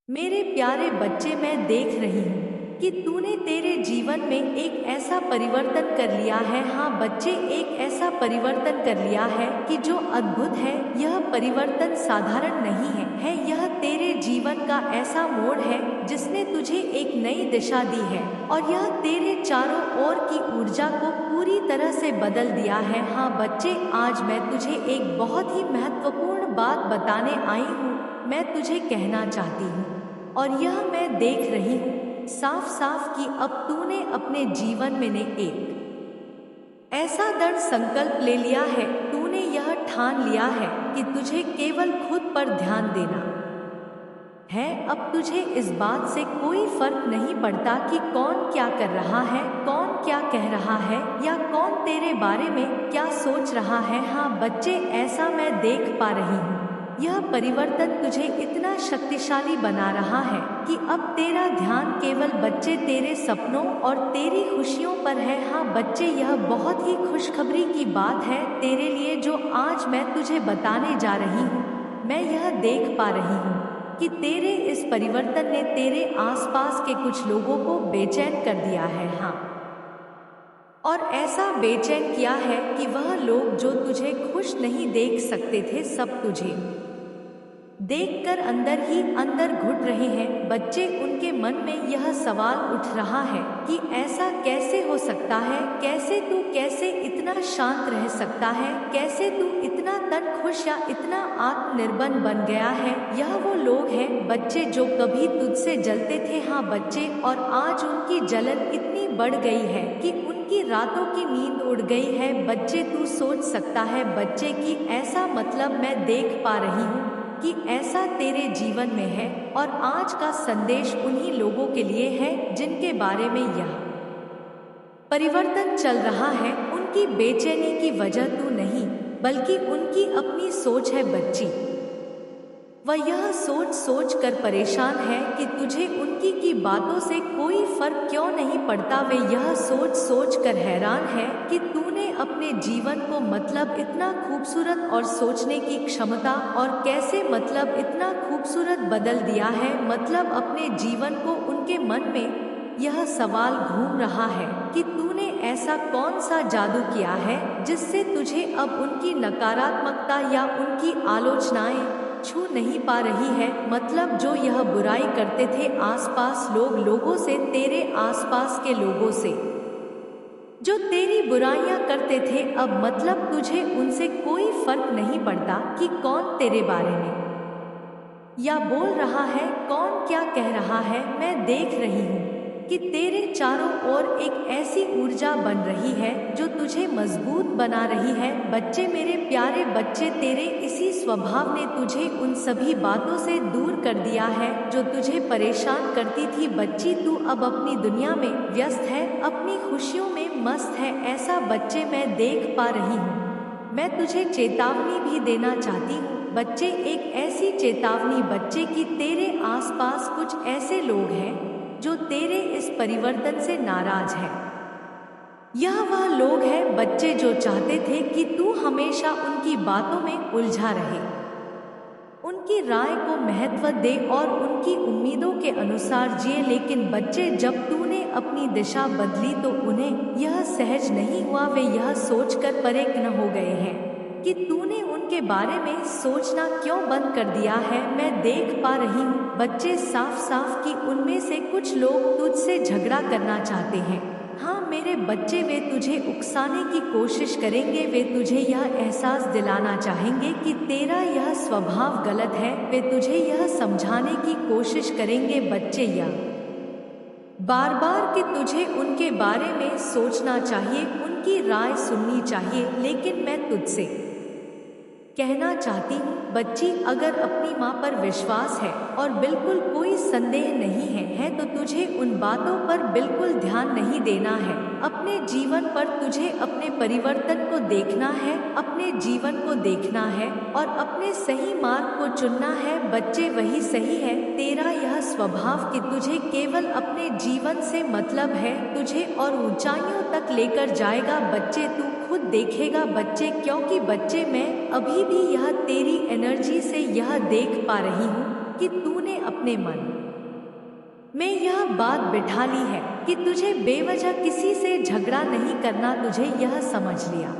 मेरे प्यारे बच्चे, मैं देख रही हूँ कि तूने तेरे जीवन में एक ऐसा परिवर्तन कर लिया है। हाँ बच्चे, एक ऐसा परिवर्तन कर लिया है कि जो अद्भुत है। यह परिवर्तन साधारण नहीं है यह तेरे जीवन का ऐसा मोड़ है जिसने तुझे एक नई दिशा दी है और यह तेरे चारों ओर की ऊर्जा को पूरी तरह से बदल दिया है। हाँ बच्चे, आज मैं तुझे एक बहुत ही महत्वपूर्ण बात बताने आई हूँ। मैं तुझे कहना चाहती हूँ और यह मैं देख रही हूँ साफ साफ कि अब तूने अपने जीवन में ने एक ऐसा दृढ़ संकल्प ले लिया है। तूने यह ठान लिया है कि तुझे केवल खुद पर ध्यान देना है। अब तुझे इस बात से कोई फर्क नहीं पड़ता कि कौन क्या कर रहा है, कौन क्या कह रहा है या कौन तेरे बारे में क्या सोच रहा है। हाँ बच्चे, ऐसा मैं देख पा रही हूँ। यह परिवर्तन तुझे इतना शक्तिशाली बना रहा है कि अब तेरा ध्यान केवल बच्चे तेरे सपनों और तेरी खुशियों पर है। हाँ बच्चे, यह बहुत ही खुशखबरी की बात है तेरे लिए जो आज मैं तुझे बताने जा रही हूँ। मैं यह देख पा रही हूँ कि तेरे इस परिवर्तन ने तेरे आसपास के कुछ लोगों को बेचैन कर दिया है। हाँ, और ऐसा बेचैन किया है कि वह लोग जो तुझे खुश नहीं देख सकते थे, सब तुझे देखकर अंदर ही अंदर घुट रहे हैं। बच्चे, उनके मन में यह सवाल उठ रहा है कि ऐसा कैसे हो सकता है, कैसे इतना शांत रह सकता है, कैसे तू इतना तन खुश या इतना आत्मनिर्भर बन गया है। यह वो लोग हैं बच्चे जो कभी तुझसे जलते थे। हाँ बच्चे, और आज उनकी जलन इतनी बढ़ गई है कि उनकी रातों की नींद उड़ गई है। बच्चे, तू सोच सकता है बच्चे कि ऐसा मतलब मैं देख पा रही हूँ कि ऐसा तेरे जीवन में है और आज का संदेश उन्हीं लोगों के लिए है जिनके बारे में यह परिवर्तन चल रहा है। उनकी बेचैनी की वजह तू नहीं बल्कि उनकी अपनी सोच है बच्ची। वह यह सोच सोच कर परेशान है कि तुझे उनकी की बातों से कोई फर्क क्यों नहीं पड़ता। वे यह सोच सोच कर हैरान है कि तूने अपने जीवन को मतलब इतना खूबसूरत और सोचने की क्षमता और कैसे मतलब इतना खूबसूरत बदल दिया है। मतलब अपने जीवन को उनके मन में यह सवाल घूम रहा है कि तूने ऐसा कौन सा जादू किया है जिससे तुझे अब उनकी नकारात्मकता या उनकी आलोचनाएं छू नहीं पा रही है। मतलब जो यह बुराई करते थे आसपास लोगों से, तेरे आसपास के लोगों से जो तेरी बुराइयां करते थे, अब मतलब तुझे उनसे कोई फर्क नहीं पड़ता कि कौन तेरे बारे में या बोल रहा है, कौन क्या कह रहा है। मैं देख रही हूँ कि तेरे चारों ओर एक ऐसी ऊर्जा बन रही है जो तुझे मजबूत बना रही है। बच्चे, मेरे प्यारे बच्चे, तेरे इसी स्वभाव ने तुझे उन सभी बातों से दूर कर दिया है जो तुझे परेशान करती थी। बच्ची, तू अब अपनी दुनिया में व्यस्त है, अपनी खुशियों में मस्त है। ऐसा बच्चे मैं देख पा रही हूँ। मैं तुझे चेतावनी भी देना चाहती हूँ बच्चे, एक ऐसी चेतावनी बच्चे कि तेरे आसपास कुछ ऐसे लोग हैं जो तेरे इस परिवर्तन से नाराज है। यह वह लोग हैं बच्चे जो चाहते थे कि तू हमेशा उनकी बातों में उलझा रहे, उनकी राय को महत्व दे और उनकी उम्मीदों के अनुसार जिए। लेकिन बच्चे, जब तूने अपनी दिशा बदली तो उन्हें यह सहज नहीं हुआ। वे यह सोचकर परेशान हो गए हैं कि तूने उनके बारे में सोचना क्यों बंद कर दिया है। मैं देख पा रही हूँ बच्चे साफ साफ कि उनमें से कुछ लोग तुझसे झगड़ा करना चाहते हैं। हाँ मेरे बच्चे, वे तुझे उकसाने की कोशिश करेंगे, वे तुझे यह एहसास दिलाना चाहेंगे कि तेरा यह स्वभाव गलत है। वे तुझे यह समझाने की कोशिश करेंगे बच्चे यह बार बार कि तुझे उनके बारे में सोचना चाहिए, उनकी राय सुननी चाहिए। लेकिन मैं तुझसे कहना चाहती हूँ बच्ची, अगर अपनी माँ पर विश्वास है और बिल्कुल कोई संदेह नहीं है तो तुझे उन बातों पर बिल्कुल ध्यान नहीं देना है। अपने जीवन पर तुझे अपने परिवर्तन को देखना है, अपने जीवन को देखना है और अपने सही मार्ग को चुनना है। बच्चे, वही सही है तेरा यह स्वभाव कि तुझे केवल अपने जीवन से मतलब है, तुझे और ऊंचाइयों तक लेकर जाएगा। बच्चे, तू खुद देखेगा बच्चे, क्योंकि बच्चे मैं अभी भी यह तेरी एनर्जी से यह देख पा रही हूँ कि तूने अपने मन में यह बात बिठा ली है कि तुझे बेवजह किसी से झगड़ा नहीं करना, तुझे यह समझ लिया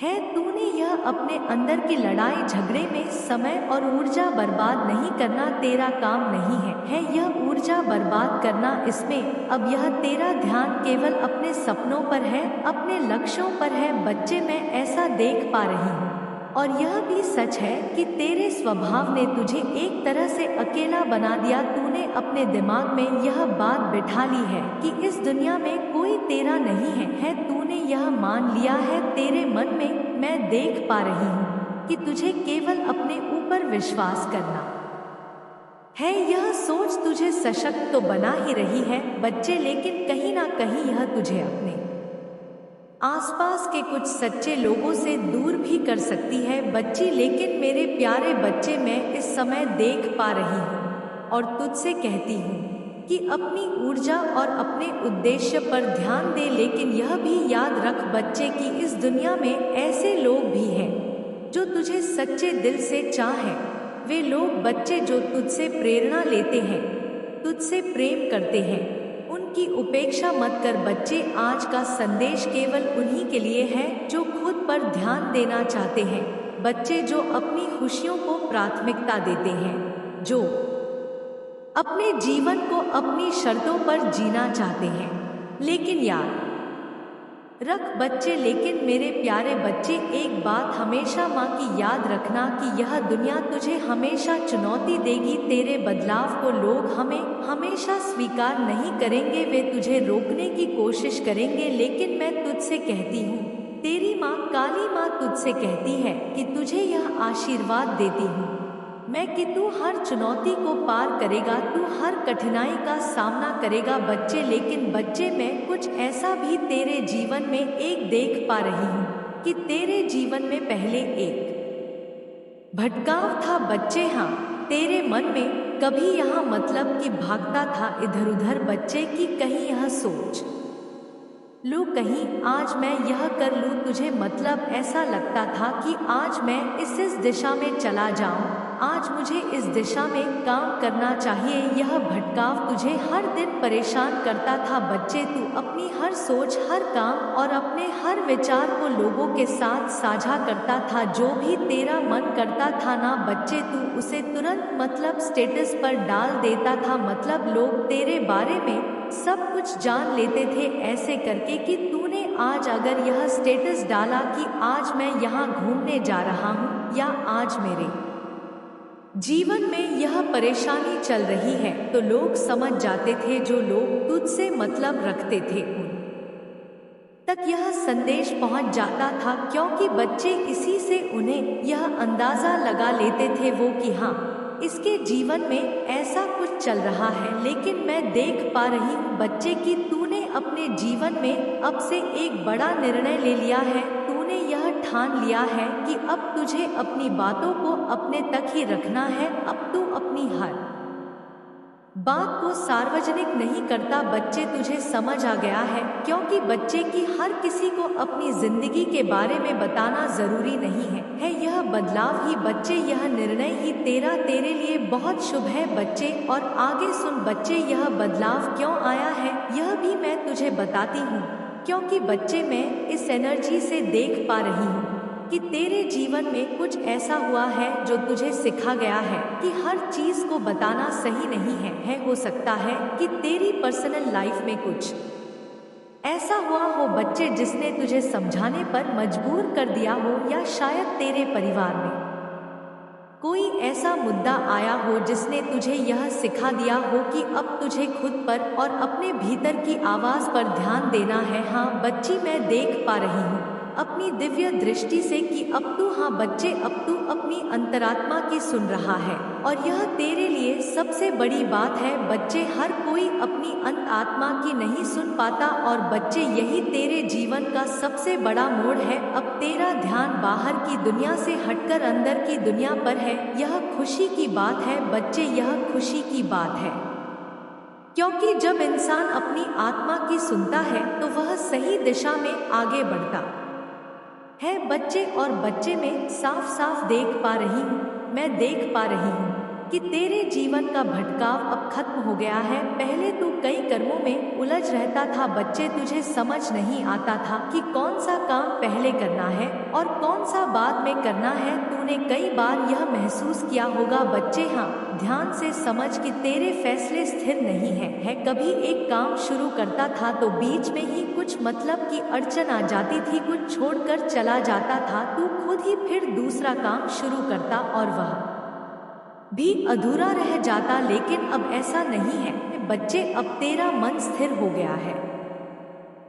है तूने यह अपने अंदर की लड़ाई झगड़े में समय और ऊर्जा बर्बाद नहीं करना, तेरा काम नहीं है यह ऊर्जा बर्बाद करना इसमें। अब यह तेरा ध्यान केवल अपने सपनों पर है, अपने लक्ष्यों पर है। बच्चे, मैं ऐसा देख पा रही हूँ और यह भी सच है कि तेरे स्वभाव ने तुझे एक तरह से अकेला बना दिया। तूने अपने दिमाग में यह बात बिठा ली है कि इस दुनिया में कोई तेरा नहीं है तूने यह मान लिया है तेरे मन में। मैं देख पा रही हूँ कि तुझे केवल अपने ऊपर विश्वास करना है। यह सोच तुझे सशक्त तो बना ही रही है बच्चे, लेकिन कहीं ना कहीं यह तुझे अपने आसपास के कुछ सच्चे लोगों से दूर भी कर सकती है बच्ची। लेकिन मेरे प्यारे बच्चे, मैं इस समय देख पा रही हूँ और तुझसे कहती हूँ कि अपनी ऊर्जा और अपने उद्देश्य पर ध्यान दे। लेकिन यह भी याद रख बच्चे कि इस दुनिया में ऐसे लोग भी हैं जो तुझे सच्चे दिल से चाहें। वे लोग बच्चे जो तुझसे प्रेरणा लेते हैं, तुझसे प्रेम करते हैं, उनकी उपेक्षा मत कर बच्चे। आज का संदेश केवल उन्हीं के लिए है जो खुद पर ध्यान देना चाहते हैं, बच्चे जो अपनी खुशियों को प्राथमिकता देते हैं, जो अपने जीवन को अपनी शर्तों पर जीना चाहते हैं। लेकिन याद रख बच्चे, लेकिन मेरे प्यारे बच्चे, एक बात हमेशा माँ की याद रखना कि यह दुनिया तुझे हमेशा चुनौती देगी। तेरे बदलाव को लोग हमेशा स्वीकार नहीं करेंगे, वे तुझे रोकने की कोशिश करेंगे। लेकिन मैं तुझसे कहती हूँ, तेरी माँ काली माँ तुझसे कहती है कि तुझे यह आशीर्वाद देती हूँ मैं कि तू हर चुनौती को पार करेगा, तू हर कठिनाई का सामना करेगा बच्चे। लेकिन बच्चे, मैं कुछ ऐसा भी तेरे जीवन में एक देख पा रही हूँ कि तेरे जीवन में पहले एक भटकाव था बच्चे। हाँ, तेरे मन में कभी यहाँ मतलब कि भागता था इधर उधर बच्चे की कहीं यह सोच लूँ, कहीं आज मैं यह कर लूँ। तुझे मतलब ऐसा लगता था कि आज मैं इस दिशा में चला जाऊँ, आज मुझे इस दिशा में काम करना चाहिए। यह भटकाव तुझे हर दिन परेशान करता था बच्चे। तू अपनी हर सोच, हर काम और अपने हर विचार को लोगों के साथ साझा करता था। जो भी तेरा मन करता था ना बच्चे, तू उसे तुरंत मतलब स्टेटस पर डाल देता था। मतलब लोग तेरे बारे में सब कुछ जान लेते थे ऐसे करके कि तूने आज अगर यह स्टेटस डाला कि आज मैं यहाँ घूमने जा रहा हूँ या आज मेरे जीवन में यह परेशानी चल रही है, तो लोग समझ जाते थे। जो लोग तुझसे मतलब रखते थे उन तक यह संदेश पहुंच जाता था, क्योंकि बच्चे इसी से उन्हें यह अंदाजा लगा लेते थे वो कि हाँ, इसके जीवन में ऐसा कुछ चल रहा है। लेकिन मैं देख पा रही हूँ बच्चे कि तूने अपने जीवन में अब से एक बड़ा निर्णय ले लिया है। तूने यह ठान लिया है कि अब तुझे अपनी बातों को अपने तक ही रखना है। अब तू अपनी हर बात को सार्वजनिक नहीं करता बच्चे, तुझे समझ आ गया है। क्योंकि बच्चे की हर किसी को अपनी जिंदगी के बारे में बताना जरूरी नहीं है यह बदलाव ही बच्चे, यह निर्णय ही तेरे लिए बहुत शुभ है बच्चे। और आगे सुन बच्चे, यह बदलाव क्यों आया है यह भी मैं तुझे बताती हूँ। क्योंकि बच्चे, मैं इस एनर्जी से देख पा रही हूँ कि तेरे जीवन में कुछ ऐसा हुआ है जो तुझे सिखा गया है कि हर चीज को बताना सही नहीं है। हो सकता है कि तेरी पर्सनल लाइफ में कुछ ऐसा हुआ हो बच्चे जिसने तुझे समझाने पर मजबूर कर दिया हो, या शायद तेरे परिवार में कोई ऐसा मुद्दा आया हो जिसने तुझे यह सिखा दिया हो कि अब तुझे खुद पर और अपने भीतर की आवाज पर ध्यान देना है। हाँ बच्ची, मैं देख पा रही हूँ अपनी दिव्य दृष्टि से कि अब तू, हाँ बच्चे, अब तू अपनी अंतरात्मा की सुन रहा है। और यह तेरे लिए सबसे बड़ी बात है बच्चे। हर कोई अपनी अंतरात्मा की नहीं सुन पाता, और बच्चे यही तेरे जीवन का सबसे बड़ा मोड़ है। अब तेरा ध्यान बाहर की दुनिया से हटकर अंदर की दुनिया पर है। यह खुशी की बात है बच्चे, यह खुशी की बात है। क्योंकि जब इंसान अपनी आत्मा की सुनता है तो वह सही दिशा में आगे बढ़ता है बच्चे। और बच्चे, में साफ साफ देख पा रही हूँ, मैं देख पा रही हूँ कि तेरे जीवन का भटकाव अब खत्म हो गया है। पहले तू कई कर्मों में उलझ रहता था बच्चे, तुझे समझ नहीं आता था कि कौन सा काम पहले करना है और कौन सा बाद में करना है। तूने कई बार यह महसूस किया होगा बच्चे। हाँ, ध्यान से समझ कि तेरे फैसले स्थिर नहीं है। कभी एक काम शुरू करता था तो बीच में ही कुछ मतलब की अड़चन आ जाती थी, कुछ छोड़कर चला जाता था। तू खुद ही फिर दूसरा काम शुरू करता और वह भी अधूरा रह जाता। लेकिन अब ऐसा नहीं है बच्चे, अब तेरा मन स्थिर हो गया है।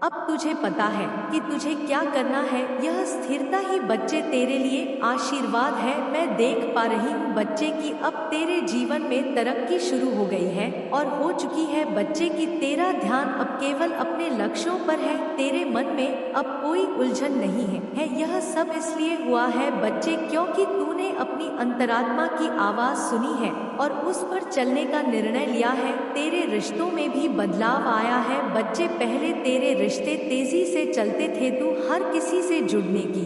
अब तुझे पता है कि तुझे क्या करना है। यह स्थिरता ही बच्चे तेरे लिए आशीर्वाद है। मैं देख पा रही हूँ बच्चे कि अब तेरे जीवन में तरक्की शुरू हो गई है और हो चुकी है बच्चे कि तेरा ध्यान अब केवल अपने लक्ष्यों पर है। तेरे मन में अब कोई उलझन नहीं है। यह सब इसलिए हुआ है बच्चे क्योंकि तूने अपनी अंतरात्मा की आवाज सुनी है और उस पर चलने का निर्णय लिया है। तेरे रिश्तों में भी बदलाव आया है बच्चे। पहले तेरे रिश्ते तेजी से चलते थे, तू हर किसी से जुड़ने की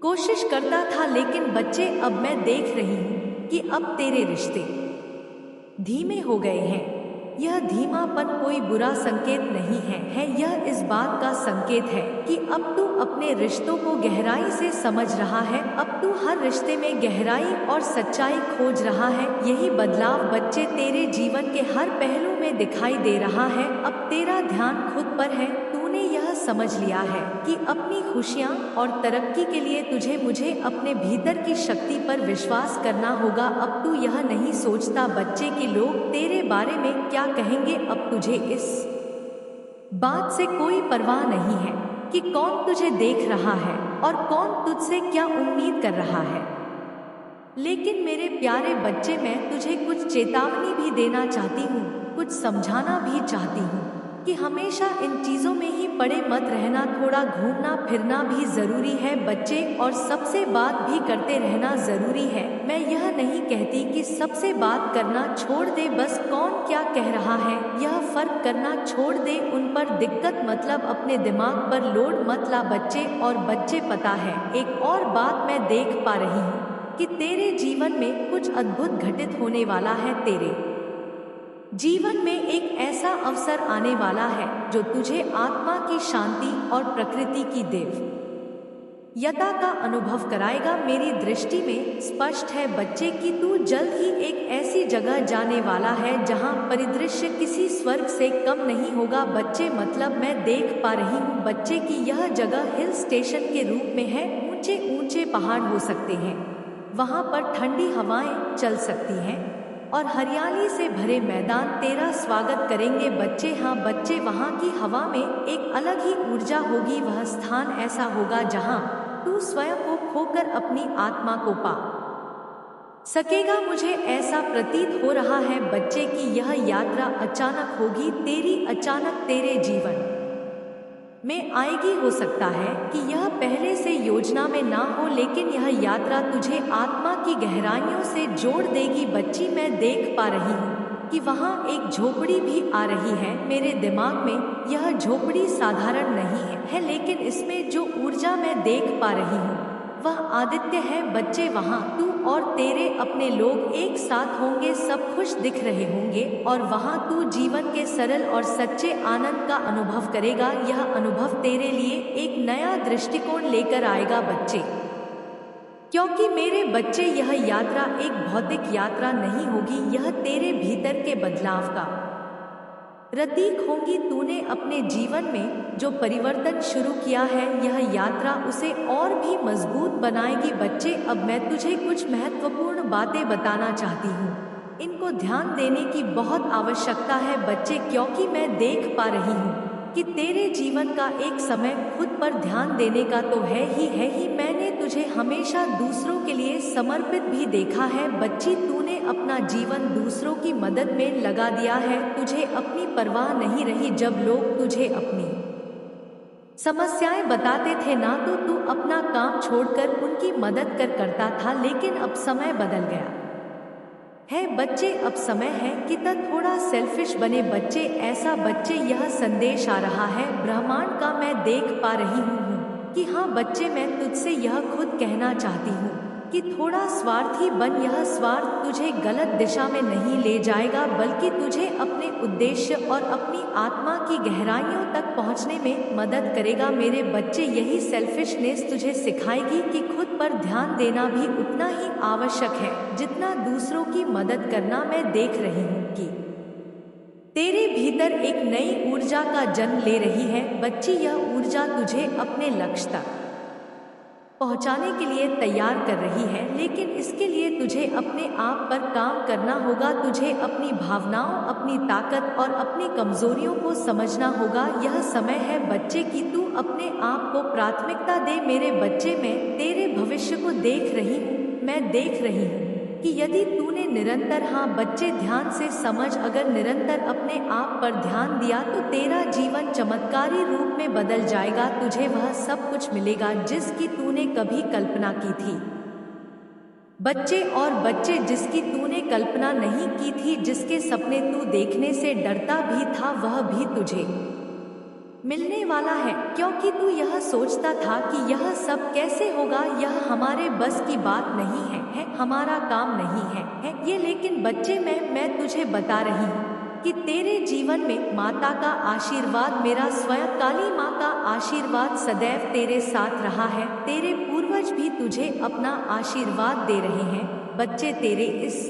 कोशिश करता था, लेकिन बच्चे अब मैं देख रही हूँ कि अब तेरे रिश्ते धीमे हो गए हैं। यह धीमापन कोई बुरा संकेत नहीं है। यह इस बात का संकेत है कि अब तू अपने रिश्तों को गहराई से समझ रहा है। अब तू हर रिश्ते में गहराई और सच्चाई खोज रहा है। यही बदलाव बच्चे तेरे जीवन के हर पहलू में दिखाई दे रहा है। अब तेरा ध्यान खुद पर है। तूने यह समझ लिया है कि अपनी खुशियाँ और तरक्की के लिए मुझे अपने भीतर की शक्ति पर विश्वास करना होगा। अब तू यह नहीं सोचता बच्चे कि लोग तेरे बारे में क्या कहेंगे। अब तुझे इस बात से कोई परवाह नहीं है कि कौन तुझे देख रहा है और कौन तुझसे क्या उम्मीद कर रहा है। लेकिन मेरे प्यारे बच्चे, मैं तुझे कुछ चेतावनी भी देना चाहती हूँ, कुछ समझाना भी चाहती हूँ कि हमेशा इन चीजों में ही पड़े मत रहना। थोड़ा घूमना फिरना भी जरूरी है बच्चे, और सबसे बात भी करते रहना जरूरी है। मैं यह नहीं कहती कि सबसे बात करना छोड़ दे, बस कौन क्या कह रहा है यह फर्क करना छोड़ दे। उन पर दिक्कत मतलब अपने दिमाग पर लोड मत ला बच्चे। और बच्चे, पता है एक और बात मैं देख पा रही हूँ कि तेरे जीवन में कुछ अद्भुत घटित होने वाला है। तेरे जीवन में एक ऐसा अवसर आने वाला है जो तुझे आत्मा की शांति और प्रकृति की दिव्यता का अनुभव कराएगा। मेरी दृष्टि में स्पष्ट है बच्चे कि तू जल्द ही एक ऐसी जगह जाने वाला है जहां परिदृश्य किसी स्वर्ग से कम नहीं होगा बच्चे। मतलब मैं देख पा रही हूँ बच्चे कि यह जगह हिल स्टेशन के रूप में है। ऊंचे ऊंचे पहाड़ हो सकते हैं, वहां पर ठंडी हवाएं चल सकती हैं और हरियाली से भरे मैदान तेरा स्वागत करेंगे बच्चे। हाँ बच्चे, वहाँ की हवा में एक अलग ही ऊर्जा होगी। वह स्थान ऐसा होगा जहाँ तू स्वयं को खोकर अपनी आत्मा को पा सकेगा। मुझे ऐसा प्रतीत हो रहा है बच्चे कि यह यात्रा अचानक होगी तेरी, अचानक तेरे जीवन में आएगी। हो सकता है कि यह पहले से योजना में ना हो, लेकिन यह यात्रा तुझे आत्मा की गहराइयों से जोड़ देगी बच्ची। मैं देख पा रही हूँ कि वहाँ एक झोपड़ी भी आ रही है मेरे दिमाग में। यह झोपड़ी साधारण नहीं है, लेकिन इसमें जो ऊर्जा मैं देख पा रही हूँ वह आदित्य है बच्चे। वहाँ तू और तेरे अपने लोग एक साथ होंगे, सब खुश दिख रहे होंगे और वहाँ तू जीवन के सरल और सच्चे आनंद का अनुभव करेगा। यह अनुभव तेरे लिए एक नया दृष्टिकोण लेकर आएगा बच्चे, क्योंकि मेरे बच्चे यह यात्रा एक भौतिक यात्रा नहीं होगी, यह तेरे भीतर के बदलाव का प्रतीक होगी। तूने अपने जीवन में जो परिवर्तन शुरू किया है यह यात्रा उसे और भी मजबूत बनाएगी बच्चे। अब मैं तुझे कुछ महत्वपूर्ण बातें बताना चाहती हूँ, इनको ध्यान देने की बहुत आवश्यकता है बच्चे, क्योंकि मैं देख पा रही हूँ कि तेरे जीवन का एक समय खुद पर ध्यान देने का तो है ही। मैंने तुझे हमेशा दूसरों के लिए समर्पित भी देखा है बच्ची। तूने अपना जीवन दूसरों की मदद में लगा दिया है। तुझे अपनी परवाह नहीं रही। जब लोग तुझे अपनी समस्याएं बताते थे ना, तो तू अपना काम छोड़कर उनकी मदद करता था। लेकिन अब समय बदल गया है बच्चे। अब समय है कि थोड़ा सेल्फिश बने बच्चे। ऐसा बच्चे, यह संदेश आ रहा है ब्रह्मांड का। मैं देख पा रही हूँ कि हाँ बच्चे, मैं तुझसे यह खुद कहना चाहती हूँ कि थोड़ा स्वार्थी बन। यह स्वार्थ तुझे गलत दिशा में नहीं ले जाएगा बल्कि तुझे अपने उद्देश्य और अपनी आत्मा की गहराइयों तक पहुंचने में मदद करेगा। मेरे बच्चे, यही सेल्फिशनेस तुझे सिखाएगी कि खुद पर ध्यान देना भी उतना ही आवश्यक है जितना दूसरों की मदद करना। मैं देख रही हूँ कि तेरे भीतर एक नई ऊर्जा का जन्म ले रही है बच्ची। यह ऊर्जा तुझे अपने लक्ष्य तक पहुंचाने के लिए तैयार कर रही है, लेकिन इसके लिए तुझे अपने आप पर काम करना होगा। तुझे अपनी भावनाओं, अपनी ताकत और अपनी कमजोरियों को समझना होगा। यह समय है बच्चे कि तू अपने आप को प्राथमिकता दे। मेरे बच्चे, मैं तेरे भविष्य को देख रही हूँ। मैं देख रही हूँ कि यदि तूने निरंतर, हाँ बच्चे ध्यान से समझ, अगर निरंतर अपने आप पर ध्यान दिया तो तेरा जीवन चमत्कारी रूप में बदल जाएगा। तुझे वह सब कुछ मिलेगा जिसकी तूने कभी कल्पना की थी बच्चे, और बच्चे जिसकी तूने कल्पना नहीं की थी, जिसके सपने तू देखने से डरता भी था, वह भी तुझे मिलने वाला है। क्योंकि तू यह सोचता था कि यह सब कैसे होगा, यह हमारे बस की बात नहीं है, हमारा काम नहीं है ये। लेकिन बच्चे, मैं तुझे बता रही हूँ कि तेरे जीवन में माता का आशीर्वाद, मेरा स्वयं काली माँ का आशीर्वाद सदैव तेरे साथ रहा है। तेरे पूर्वज भी तुझे अपना आशीर्वाद दे रहे हैं बच्चे। तेरे इस